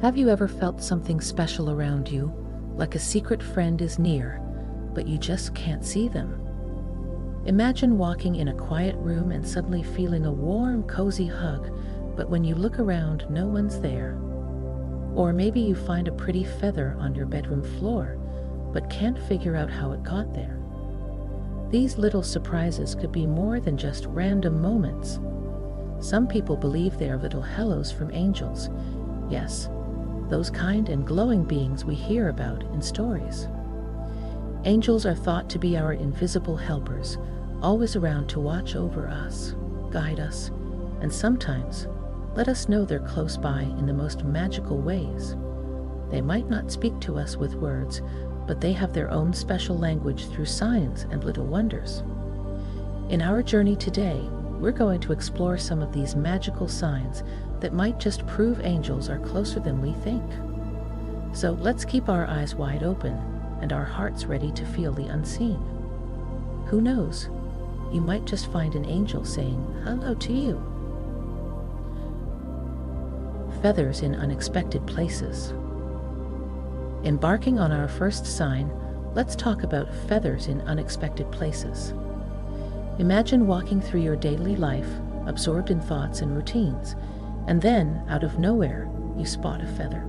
Have you ever felt something special around you, like a secret friend is near, but you just can't see them? Imagine walking in a quiet room and suddenly feeling a warm, cozy hug, but when you look around, no one's there. Or maybe you find a pretty feather on your bedroom floor, but can't figure out how it got there. These little surprises could be more than just random moments. Some people believe they are little hellos from angels. Yes, those kind and glowing beings we hear about in stories. Angels are thought to be our invisible helpers, always around to watch over us, guide us, and sometimes let us know they're close by in the most magical ways. They might not speak to us with words, but they have their own special language through signs and little wonders. In our journey today, we're going to explore some of these magical signs that might just prove angels are closer than we think. So let's keep our eyes wide open and our hearts ready to feel the unseen. Who knows? You might just find an angel saying hello to you. Feathers in unexpected places. Embarking on our first sign, let's talk about feathers in unexpected places. Imagine walking through your daily life, absorbed in thoughts and routines, and then, out of nowhere, you spot a feather.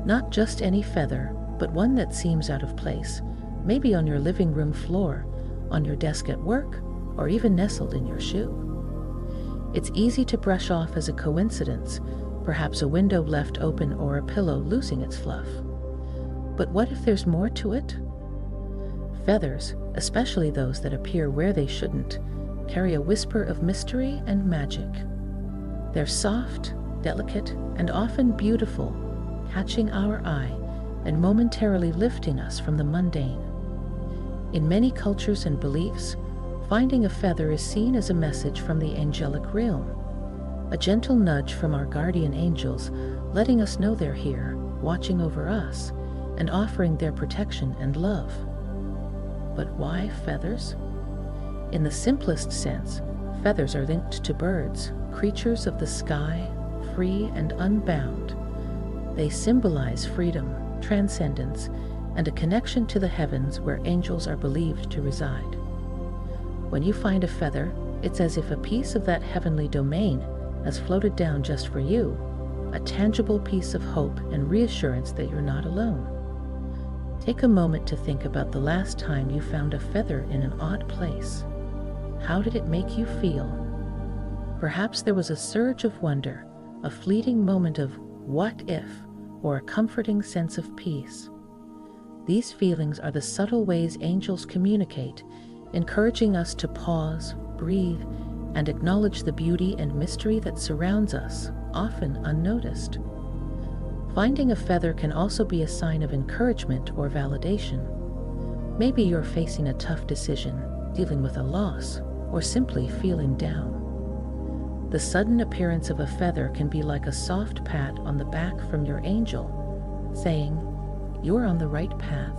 Not just any feather, but one that seems out of place, maybe on your living room floor, on your desk at work, or even nestled in your shoe. It's easy to brush off as a coincidence, perhaps a window left open or a pillow losing its fluff. But what if there's more to it? Feathers, especially those that appear where they shouldn't, carry a whisper of mystery and magic. They're soft, delicate, and often beautiful, catching our eye and momentarily lifting us from the mundane. In many cultures and beliefs, finding a feather is seen as a message from the angelic realm, a gentle nudge from our guardian angels, letting us know they're here, watching over us, and offering their protection and love. But why feathers? In the simplest sense, feathers are linked to birds, creatures of the sky, free and unbound. They symbolize freedom, transcendence, and a connection to the heavens where angels are believed to reside. When you find a feather, it's as if a piece of that heavenly domain has floated down just for you, a tangible piece of hope and reassurance that you're not alone. Take a moment to think about the last time you found a feather in an odd place. How did it make you feel? Perhaps there was a surge of wonder, a fleeting moment of what if, or a comforting sense of peace. These feelings are the subtle ways angels communicate, encouraging us to pause, breathe, and acknowledge the beauty and mystery that surrounds us, often unnoticed. Finding a feather can also be a sign of encouragement or validation. Maybe you're facing a tough decision, dealing with a loss, or simply feeling down. The sudden appearance of a feather can be like a soft pat on the back from your angel, saying, "You're on the right path,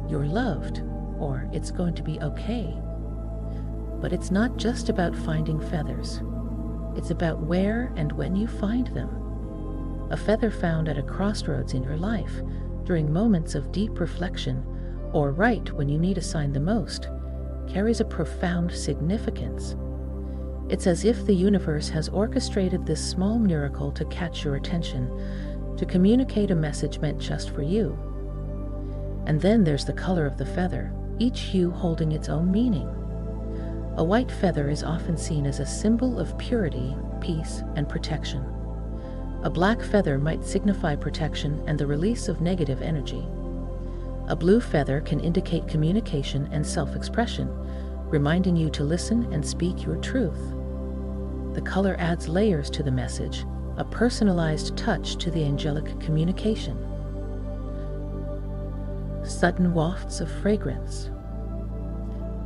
you're loved," or "It's going to be okay." But it's not just about finding feathers. It's about where and when you find them. A feather found at a crossroads in your life, during moments of deep reflection, or right when you need a sign the most, carries a profound significance. It's as if the universe has orchestrated this small miracle to catch your attention, to communicate a message meant just for you. And then there's the color of the feather, each hue holding its own meaning. A white feather is often seen as a symbol of purity, peace, and protection. A black feather might signify protection and the release of negative energy. A blue feather can indicate communication and self-expression, reminding you to listen and speak your truth. The color adds layers to the message, a personalized touch to the angelic communication. Sudden wafts of fragrance.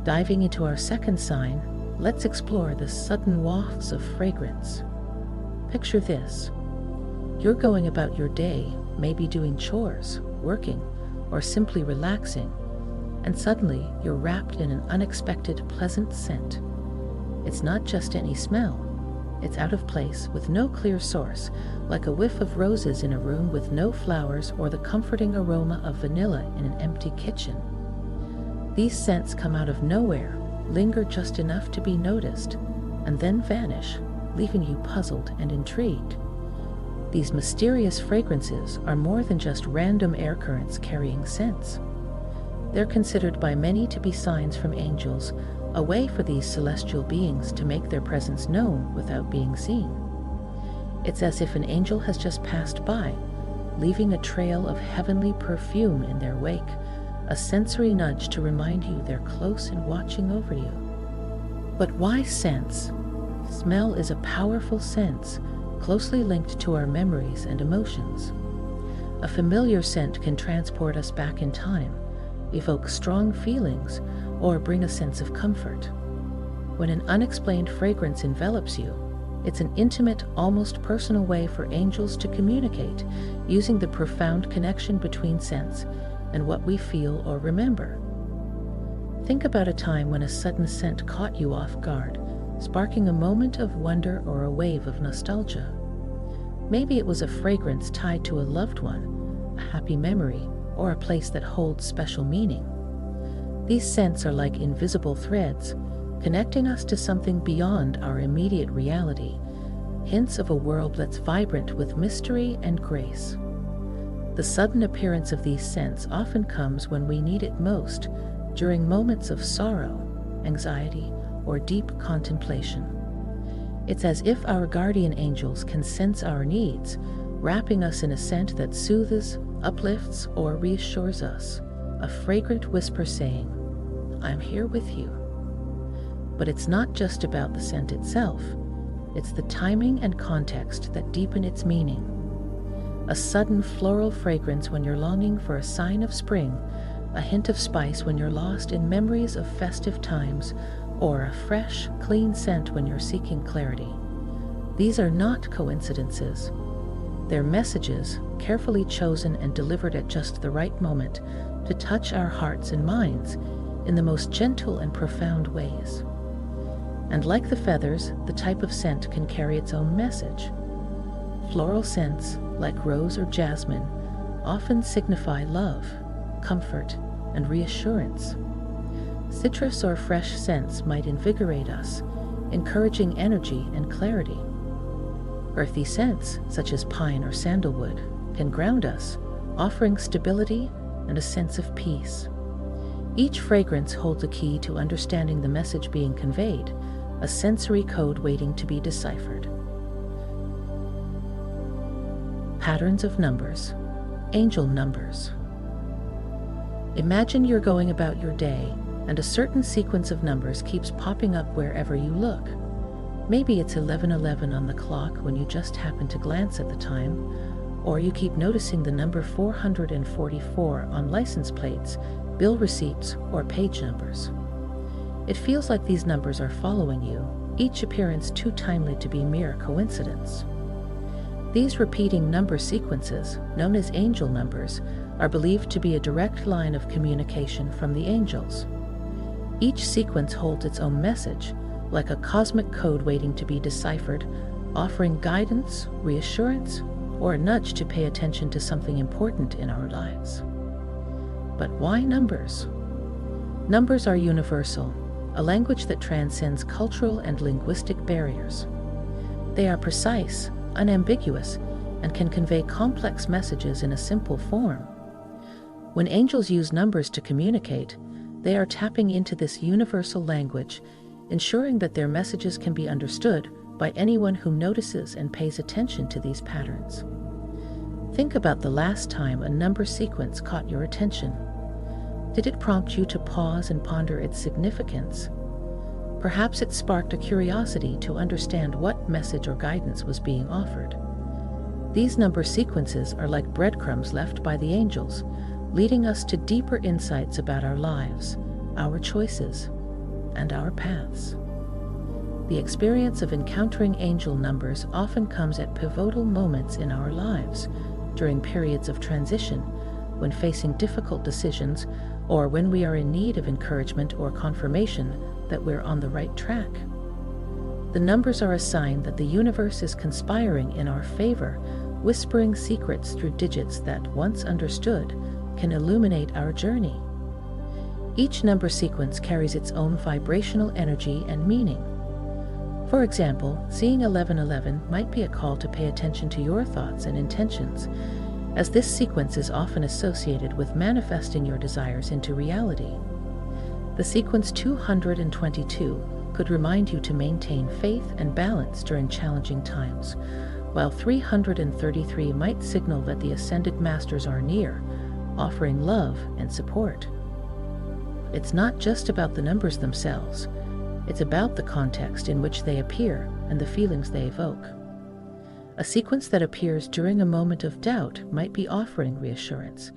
Diving into our second sign, let's explore the sudden wafts of fragrance. Picture this. You're going about your day, maybe doing chores, working, or simply relaxing, and suddenly you're wrapped in an unexpected pleasant scent. It's not just any smell. It's out of place with no clear source, like a whiff of roses in a room with no flowers or the comforting aroma of vanilla in an empty kitchen. These scents come out of nowhere, linger just enough to be noticed, and then vanish, leaving you puzzled and intrigued. These mysterious fragrances are more than just random air currents carrying scents. They're considered by many to be signs from angels, a way for these celestial beings to make their presence known without being seen. It's as if an angel has just passed by, leaving a trail of heavenly perfume in their wake, a sensory nudge to remind you they're close and watching over you. But why scents? Smell is a powerful sense, closely linked to our memories and emotions. A familiar scent can transport us back in time, evoke strong feelings, or bring a sense of comfort. When an unexplained fragrance envelops you, it's an intimate, almost personal way for angels to communicate, using the profound connection between scents and what we feel or remember. Think about a time when a sudden scent caught you off guard, sparking a moment of wonder or a wave of nostalgia. Maybe it was a fragrance tied to a loved one, a happy memory, or a place that holds special meaning. These scents are like invisible threads, connecting us to something beyond our immediate reality, hints of a world that's vibrant with mystery and grace. The sudden appearance of these scents often comes when we need it most, during moments of sorrow, anxiety, or deep contemplation. It's as if our guardian angels can sense our needs, wrapping us in a scent that soothes, uplifts, or reassures us, a fragrant whisper saying, "I'm here with you." But it's not just about the scent itself. It's the timing and context that deepen its meaning. A sudden floral fragrance when you're longing for a sign of spring, a hint of spice when you're lost in memories of festive times, or a fresh, clean scent when you're seeking clarity. These are not coincidences. They're messages, carefully chosen and delivered at just the right moment to touch our hearts and minds in the most gentle and profound ways. And like the feathers, the type of scent can carry its own message. Floral scents, like rose or jasmine, often signify love, comfort, and reassurance. Citrus or fresh scents might invigorate us, encouraging energy and clarity. Earthy scents, such as pine or sandalwood, can ground us, offering stability and a sense of peace. Each fragrance holds a key to understanding the message being conveyed, a sensory code waiting to be deciphered. Patterns of numbers. Angel numbers. Imagine you're going about your day, and a certain sequence of numbers keeps popping up wherever you look. Maybe it's 11:11 on the clock when you just happen to glance at the time, or you keep noticing the number 444 on license plates, bill receipts, or page numbers. It feels like these numbers are following you, each appearance too timely to be mere coincidence. These repeating number sequences, known as angel numbers, are believed to be a direct line of communication from the angels. Each sequence holds its own message, like a cosmic code waiting to be deciphered, offering guidance, reassurance, or a nudge to pay attention to something important in our lives. But why numbers? Numbers are universal, a language that transcends cultural and linguistic barriers. They are precise, unambiguous, and can convey complex messages in a simple form. When angels use numbers to communicate, they are tapping into this universal language, ensuring that their messages can be understood by anyone who notices and pays attention to these patterns. Think about the last time a number sequence caught your attention. Did it prompt you to pause and ponder its significance? Perhaps it sparked a curiosity to understand what message or guidance was being offered. These number sequences are like breadcrumbs left by the angels, leading us to deeper insights about our lives, our choices, and our paths. The experience of encountering angel numbers often comes at pivotal moments in our lives, during periods of transition, when facing difficult decisions, or when we are in need of encouragement or confirmation that we're on the right track. The numbers are a sign that the universe is conspiring in our favor, whispering secrets through digits that, once understood, can illuminate our journey. Each number sequence carries its own vibrational energy and meaning. For example, seeing 1111 might be a call to pay attention to your thoughts and intentions, as this sequence is often associated with manifesting your desires into reality. The sequence 222 could remind you to maintain faith and balance during challenging times, while 333 might signal that the ascended masters are near, offering love and support. It's not just about the numbers themselves, it's about the context in which they appear and the feelings they evoke. A sequence that appears during a moment of doubt might be offering reassurance,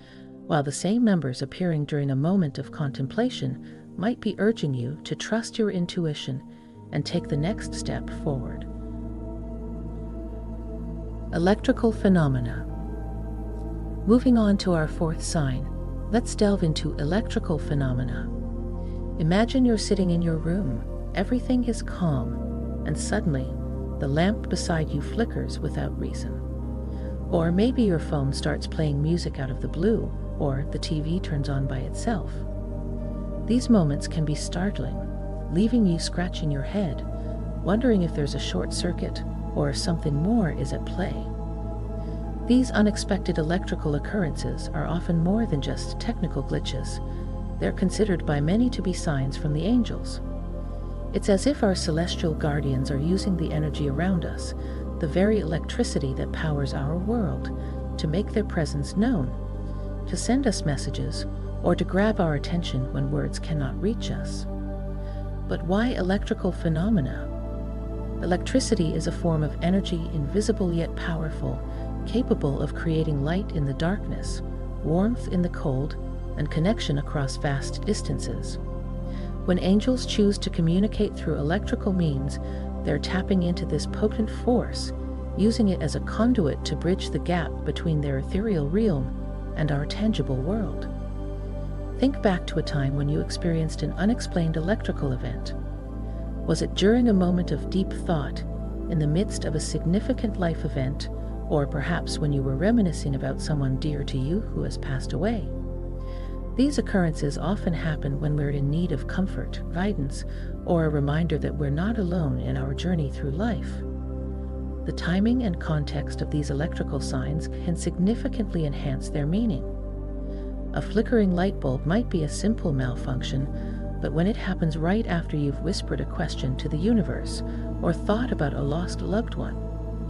while the same numbers appearing during a moment of contemplation might be urging you to trust your intuition and take the next step forward. Electrical phenomena. Moving on to our fourth sign, let's delve into electrical phenomena. Imagine you're sitting in your room, everything is calm, and suddenly the lamp beside you flickers without reason. Or maybe your phone starts playing music out of the blue, or the TV turns on by itself. These moments can be startling, leaving you scratching your head, wondering if there's a short circuit or if something more is at play. These unexpected electrical occurrences are often more than just technical glitches. They're considered by many to be signs from the angels. It's as if our celestial guardians are using the energy around us, the very electricity that powers our world, to make their presence known, to send us messages, or to grab our attention when words cannot reach us. But why electrical phenomena? Electricity is a form of energy invisible yet powerful, capable of creating light in the darkness, warmth in the cold, and connection across vast distances. When angels choose to communicate through electrical means, they're tapping into this potent force, using it as a conduit to bridge the gap between their ethereal realm and our tangible world. Think back to a time when you experienced an unexplained electrical event. Was it during a moment of deep thought, in the midst of a significant life event, or perhaps when you were reminiscing about someone dear to you who has passed away? These occurrences often happen when we're in need of comfort, guidance, or a reminder that we're not alone in our journey through life. The timing and context of these electrical signs can significantly enhance their meaning. A flickering light bulb might be a simple malfunction, but when it happens right after you've whispered a question to the universe or thought about a lost loved one,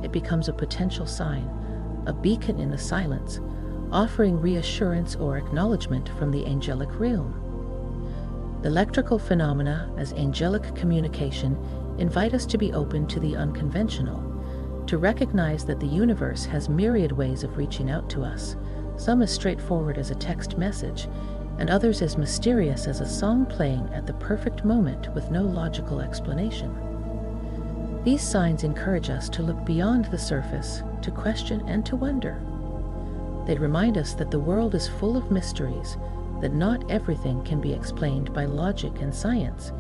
it becomes a potential sign, a beacon in the silence, offering reassurance or acknowledgement from the angelic realm. Electrical phenomena as angelic communication invite us to be open to the unconventional, to recognize that the universe has myriad ways of reaching out to us, some as straightforward as a text message, and others as mysterious as a song playing at the perfect moment with no logical explanation. These signs encourage us to look beyond the surface, to question and to wonder. They remind us that the world is full of mysteries, that not everything can be explained by logic and science,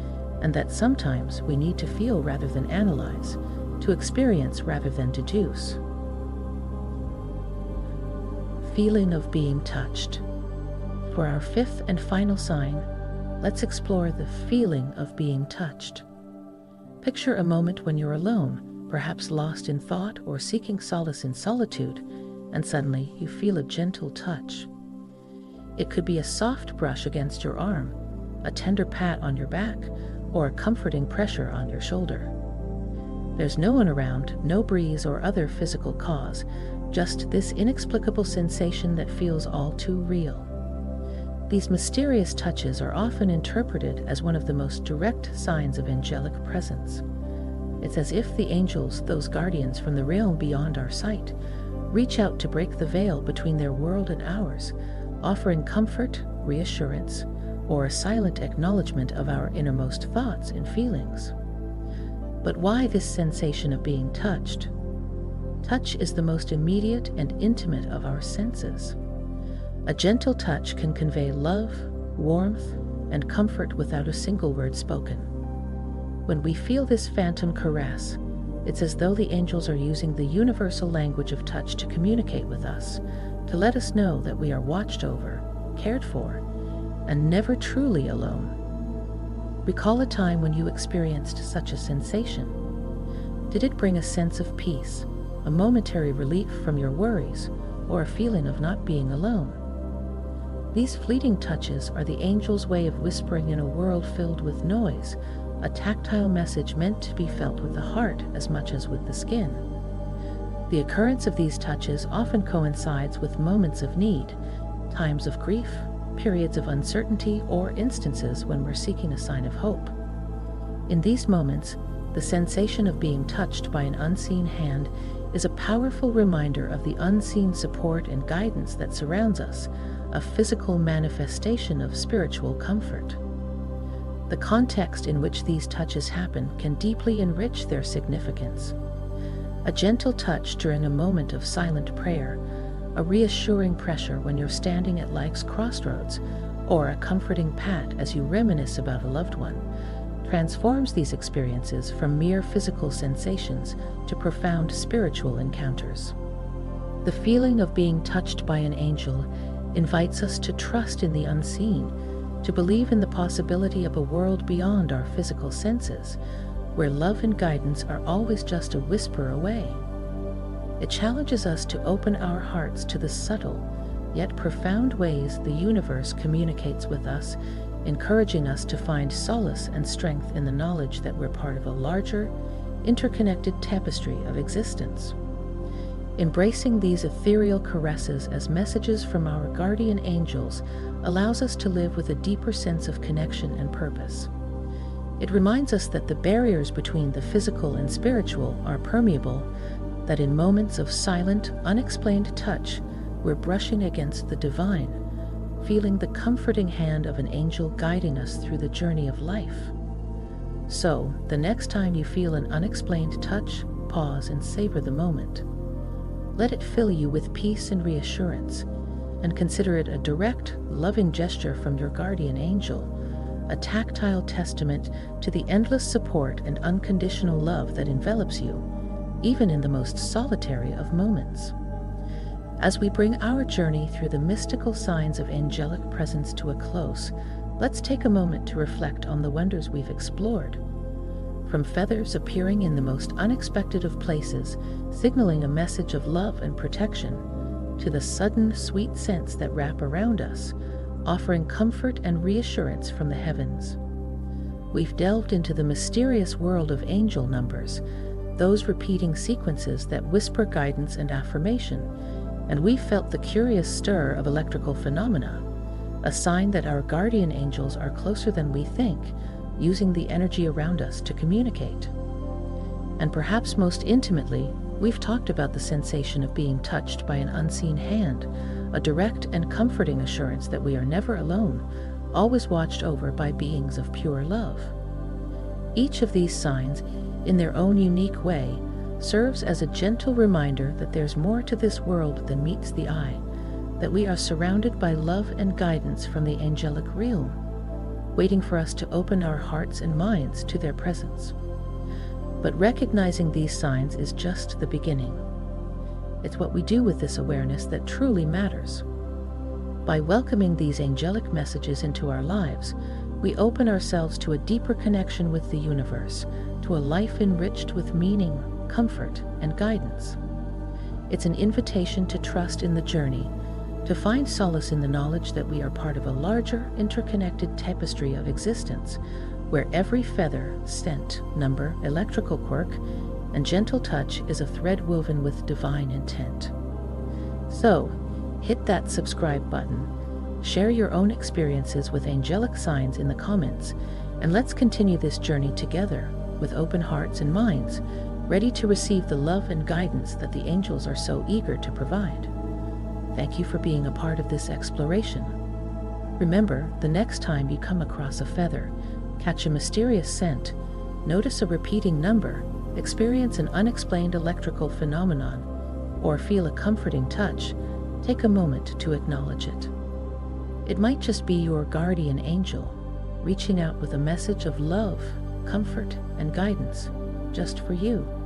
and that sometimes we need to feel rather than analyze, to experience rather than deduce. Feeling of being touched. For our fifth and final sign, let's explore the feeling of being touched. Picture a moment when you're alone, perhaps lost in thought or seeking solace in solitude, and suddenly you feel a gentle touch. It could be a soft brush against your arm, a tender pat on your back, or a comforting pressure on your shoulder. There's no one around, no breeze or other physical cause, just this inexplicable sensation that feels all too real. These mysterious touches are often interpreted as one of the most direct signs of angelic presence. It's as if the angels, those guardians from the realm beyond our sight, reach out to break the veil between their world and ours, offering comfort, reassurance, or a silent acknowledgement of our innermost thoughts and feelings. But why this sensation of being touched? Touch is the most immediate and intimate of our senses. A gentle touch can convey love, warmth, and comfort without a single word spoken. When we feel this phantom caress, it's as though the angels are using the universal language of touch to communicate with us, to let us know that we are watched over, cared for, and never truly alone. Recall a time when you experienced such a sensation. Did it bring a sense of peace, a momentary relief from your worries, or a feeling of not being alone? These fleeting touches are the angel's way of whispering in a world filled with noise, a tactile message meant to be felt with the heart as much as with the skin. The occurrence of these touches often coincides with moments of need, times of grief, periods of uncertainty, or instances when we're seeking a sign of hope. In these moments, the sensation of being touched by an unseen hand is a powerful reminder of the unseen support and guidance that surrounds us, a physical manifestation of spiritual comfort. The context in which these touches happen can deeply enrich their significance. A gentle touch during a moment of silent prayer, a reassuring pressure when you're standing at life's crossroads, or a comforting pat as you reminisce about a loved one, transforms these experiences from mere physical sensations to profound spiritual encounters. The feeling of being touched by an angel invites us to trust in the unseen, to believe in the possibility of a world beyond our physical senses, where love and guidance are always just a whisper away. It challenges us to open our hearts to the subtle, yet profound ways the universe communicates with us, encouraging us to find solace and strength in the knowledge that we're part of a larger, interconnected tapestry of existence. Embracing these ethereal caresses as messages from our guardian angels allows us to live with a deeper sense of connection and purpose. It reminds us that the barriers between the physical and spiritual are permeable, that in moments of silent, unexplained touch, we're brushing against the divine, feeling the comforting hand of an angel guiding us through the journey of life. So, the next time you feel an unexplained touch, pause and savor the moment. Let it fill you with peace and reassurance, and consider it a direct, loving gesture from your guardian angel, a tactile testament to the endless support and unconditional love that envelops you, even in the most solitary of moments. As we bring our journey through the mystical signs of angelic presence to a close, let's take a moment to reflect on the wonders we've explored. From feathers appearing in the most unexpected of places, signaling a message of love and protection, to the sudden sweet scents that wrap around us, offering comfort and reassurance from the heavens. We've delved into the mysterious world of angel numbers, those repeating sequences that whisper guidance and affirmation, and we've felt the curious stir of electrical phenomena, a sign that our guardian angels are closer than we think, using the energy around us to communicate. And perhaps most intimately, we've talked about the sensation of being touched by an unseen hand, a direct and comforting assurance that we are never alone, always watched over by beings of pure love. Each of these signs, in their own unique way, serves as a gentle reminder that there's more to this world than meets the eye, that we are surrounded by love and guidance from the angelic realm, waiting for us to open our hearts and minds to their presence. But recognizing these signs is just the beginning. It's what we do with this awareness that truly matters. By welcoming these angelic messages into our lives, we open ourselves to a deeper connection with the universe, to a life enriched with meaning, comfort, and guidance. It's an invitation to trust in the journey, to find solace in the knowledge that we are part of a larger, interconnected tapestry of existence, where every feather, scent, number, electrical quirk, and gentle touch is a thread woven with divine intent. So, hit that subscribe button, share your own experiences with angelic signs in the comments, and let's continue this journey together with open hearts and minds, ready to receive the love and guidance that the angels are so eager to provide. Thank you for being a part of this exploration. Remember, the next time you come across a feather, catch a mysterious scent, notice a repeating number, experience an unexplained electrical phenomenon, or feel a comforting touch, take a moment to acknowledge it. It might just be your guardian angel, reaching out with a message of love, comfort, and guidance just for you.